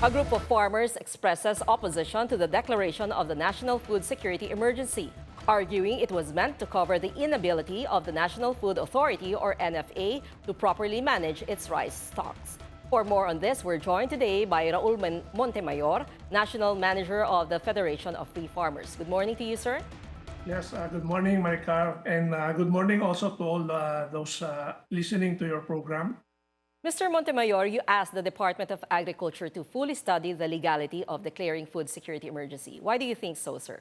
A group of farmers expresses opposition to the declaration of the National Food Security Emergency, arguing it was meant to cover the inability of the National Food Authority, or NFA, to properly manage its rice stocks. For more on this, we're joined today by Raul Montemayor, National Manager of the Federation of Free Farmers. Good morning to you, sir. Yes, good morning, Maricar, and good morning also to all those listening to your program. Mr. Montemayor, you asked the Department of Agriculture to fully study the legality of declaring food security emergency. Why do you think so, sir?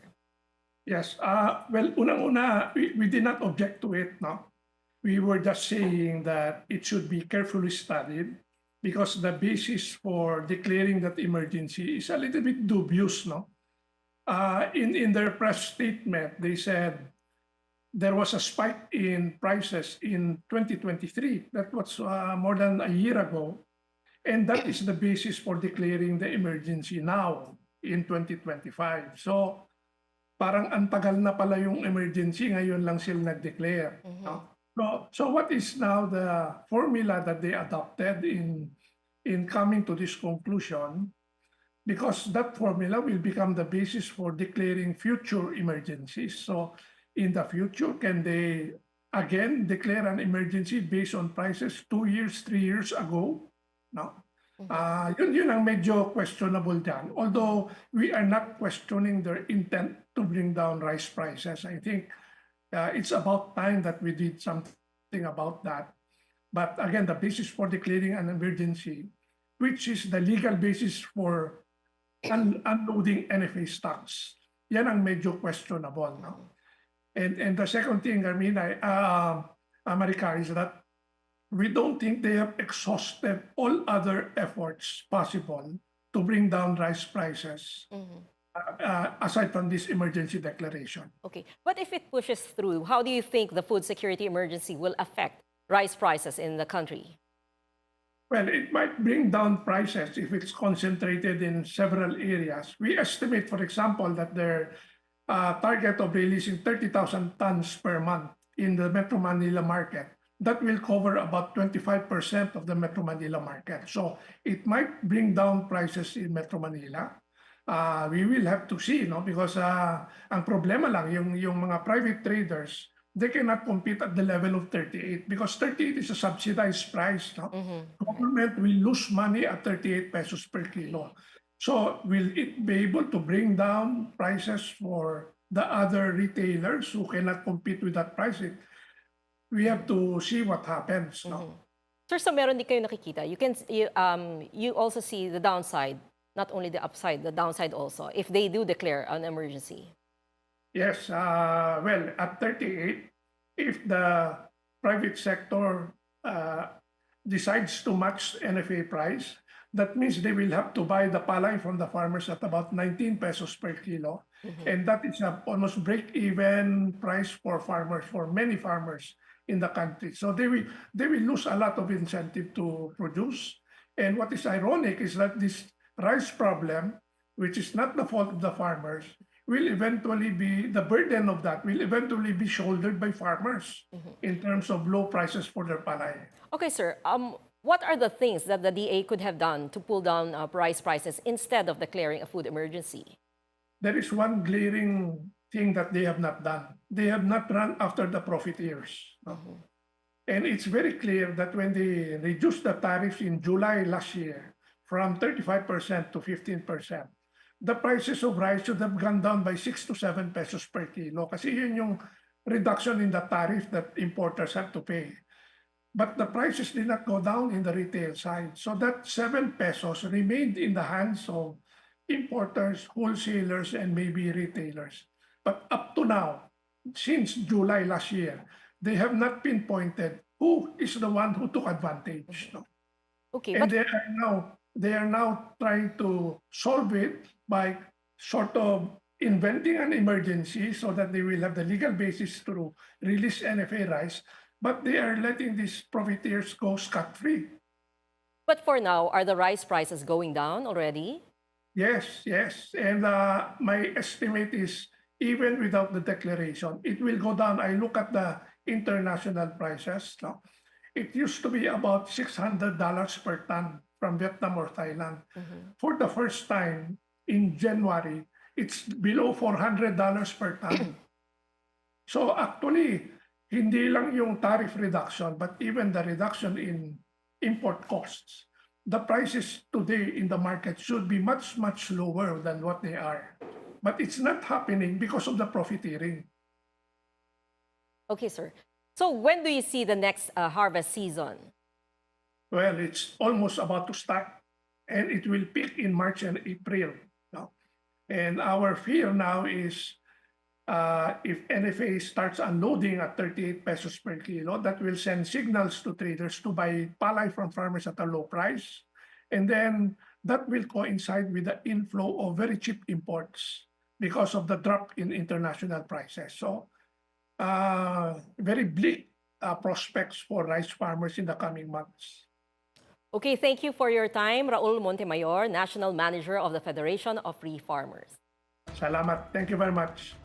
Yes, well, unang-una, we did not object to it, no? We were just saying that it should be carefully studied because the basis for declaring that emergency is a little bit dubious, no? In their press statement, they said there was a spike in prices in 2023. That was more than a year ago. And that is the basis for declaring the emergency now in 2025. So parang antagal na pala yung emergency, ngayon lang sila nag-declare. No? So what is now the formula that they adopted in coming to this conclusion? Because that formula will become the basis for declaring future emergencies. So in the future, can they again declare an emergency based on prices 2 years, 3 years ago? No. Yun ang medyo questionable dyan. Although we are not questioning their intent to bring down rice prices. I think it's about time that we did something about that. But again, the basis for declaring an emergency, which is the legal basis for unloading NFA stocks. Yan ang medyo questionable. No? And the second thing, Maricar, is that we don't think they have exhausted all other efforts possible to bring down rice prices aside from this emergency declaration. Okay, but if it pushes through, how do you think the food security emergency will affect rice prices in the country? Well, it might bring down prices if it's concentrated in several areas. We estimate, for example, that their target of releasing 30,000 tons per month in the Metro Manila market, that will cover about 25% of the Metro Manila market. So it might bring down prices in Metro Manila. We will have to see, no? Because ang problema lang, yung mga private traders, they cannot compete at the level of 38 because 38 is a subsidized price. No? Government will lose money at 38 pesos per kilo. So will it be able to bring down prices for the other retailers who cannot compete with that price? We have to see what happens. No? Sir, so meron din kayo nakikita. You also see the downside, not only the upside, the downside also, if they do declare an emergency. Yes, well, at 38, if the private sector decides to match NFA price, that means they will have to buy the palay from the farmers at about 19 pesos per kilo. And that is a almost break-even price for farmers, for many farmers in the country. So they will lose a lot of incentive to produce. And what is ironic is that this rice problem, which is not the fault of the farmers, will eventually be, the burden of that will eventually be shouldered by farmers in terms of low prices for their palay. Okay, sir. What are the things that the DA could have done to pull down rice prices instead of declaring a food emergency? There is one glaring thing that they have not done. They have not run after the profiteers. No? And it's very clear that when they reduced the tariffs in July last year from 35% to 15%, the prices of rice should have gone down by 6 to 7 pesos per kilo kasi yun yung reduction in the tariff that importers have to pay. But the prices did not go down in the retail side. So that 7 pesos remained in the hands of importers, wholesalers, and maybe retailers. But up to now, since July last year, they have not pinpointed who is the one who took advantage. No? Okay, And but they are now trying to solve it by sort of inventing an emergency so that they will have the legal basis to release NFA rice, but they are letting these profiteers go scot-free. But for now, are the rice prices going down already? Yes, yes. And my estimate is even without the declaration, it will go down. I look at the international prices. No? It used to be about $600 per ton from Vietnam or Thailand. For the first time in January, it's below $400 per ton. So actually, hindi lang yung tariff reduction, but even the reduction in import costs. The prices today in the market should be much, much lower than what they are. But it's not happening because of the profiteering. Okay, sir. So when do you see the next harvest season? Well, it's almost about to start, and it will peak in March and April. No? And our fear now is if NFA starts unloading at 38 pesos per kilo, that will send signals to traders to buy palay from farmers at a low price. And then that will coincide with the inflow of very cheap imports because of the drop in international prices. So very bleak prospects for rice farmers in the coming months. Okay, thank you for your time, Raul Montemayor, National Manager of the Federation of Free Farmers. Salamat. Thank you very much.